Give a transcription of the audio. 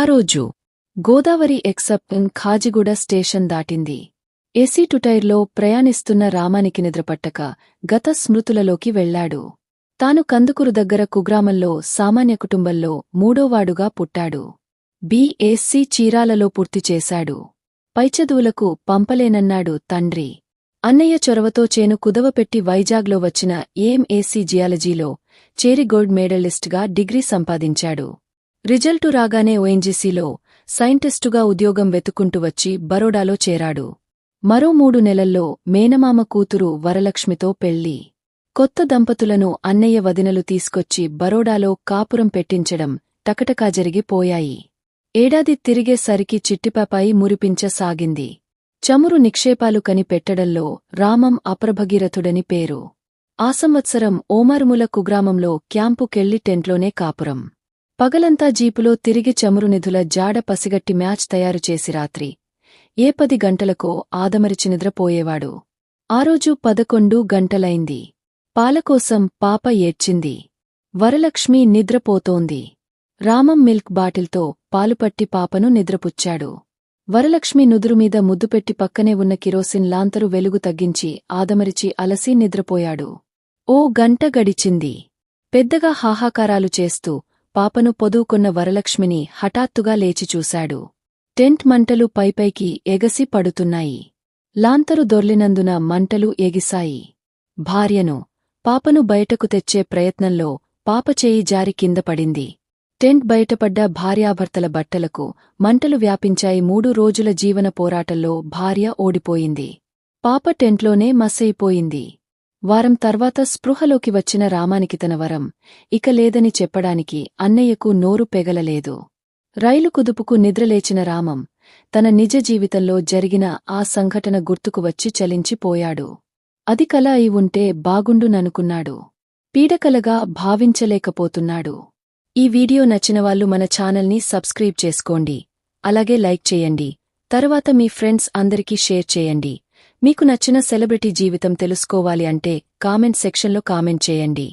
రోజు Godavari exception ఖాజిగూడ station దాటింది. AC టైర్లో ప్రయాణిస్తున్న రామానికి నిద్రపట్టక గత స్మృతులలోకి వెళ్లాడు. తాను కందుకూరు దగ్గర కుగ్రామంలో సామాన్య కుటుంబంలో మూడోవాడుగా పుట్టాడు. బీఎస్సీ చీరాలలో పూర్తిచేశాడు. పైచదువులకు పంపలేనన్నాడు తండ్రి. అన్నయ్య చొరవతో చేను కుదవపెట్టి వైజాగ్లో వచ్చిన ఎంఎస్సీ జియాలజీలో చేరి గోల్డ్ మెడలిస్ట్గా డిగ్రీ సంపాదించాడు. రిజల్టు రాగానే ఓఎన్జీసీలో సైంటిస్టుగా ఉద్యోగం వెతుక్కుంటూ వచ్చి బరోడాలో చేరాడు. మరో 3 నెలల్లో మేనమామ కూతురు వరలక్ష్మితో పెళ్లి. కొత్త దంపతులను అన్నయ్య వదినలు తీసుకొచ్చి బరోడాలో కాపురం పెట్టించడం టకటకా జరిగిపోయాయి. ఏడాది తిరిగేసరికి చిట్టిపాపాయి మురిపించసాగింది. చమురు నిక్షేపాలు కనిపెట్టడంలో రామం అప్రభగీరథుడని పేరు. ఆ సంవత్సరం ఓమరుముల కుగ్రామంలో క్యాంపుకెళ్లి టెంట్లోనే కాపురం. పగలంతా జీపులో తిరిగి చమురు నిధుల జాడ పసిగట్టి మ్యాచ్ తయారుచేసి రాత్రి 10 గంటలకో ఆదమరిచి నిద్రపోయేవాడు. ఆ రోజు 11 గంటలైంది. పాలకోసం పాప ఏడ్చింది. వరలక్ష్మి నిద్రపోతోంది. రామం మిల్క్ బాటిల్తో పాలుపట్టి పాపను నిద్రపుచ్చాడు. వరలక్ష్మి నుదురుమీద ముద్దుపెట్టి పక్కనే ఉన్న కిరోసిన్ లాంతరు వెలుగు తగ్గించి ఆదమరిచి అలసి నిద్రపోయాడు. ఓ గంట గడిచింది. పెద్దగా హాహాకారాలు చేస్తూ పాపను పొదువుకొన్న వరలక్ష్మిని హఠాత్తుగా లేచి చూశాడు. టెంట్ మంటలు పైపైకి ఎగసి పడుతున్నాయి. లాంతరు దొర్లినందున మంటలు ఎగిశాయి. భార్యను, పాపను బయటకు తెచ్చే ప్రయత్నంలో పాప చేయి జారి కింద పడింది. టెంట్ బయటపడ్డ భార్యాభర్తల బట్టలకు మంటలు వ్యాపించాయి. 3 రోజుల జీవన పోరాటంలో భార్య ఓడిపోయింది. పాప టెంట్లోనే మసైపోయింది. వారం తర్వాత స్పృహలోకి వచ్చిన రామానికి తన వరం ఇక లేదని చెప్పడానికి అన్నయ్యకు నోరు పెగలలేదు. రైలు కుదుపుకు నిద్రలేచిన రామం తన నిజ జీవితంలో జరిగిన ఆ సంఘటన గుర్తుకు వచ్చి చలించిపోయాడు. అది కల అయి ఉంటే బాగుండుననుకున్నాడు. పీడకలగా భావించలేకపోతున్నాడు. ఈ వీడియో నచ్చినవాళ్లు మన ఛానల్ని సబ్స్క్రైబ్ చేసుకోండి. అలాగే లైక్ చేయండి. తర్వాత మీ ఫ్రెండ్స్ అందరికీ షేర్ చేయండి. మీకు నచ్చిన సెలబ్రిటీ జీవితం తెలుసుకోవాలి అంటే కామెంట్ సెక్షన్లో కామెంట్ చేయండి.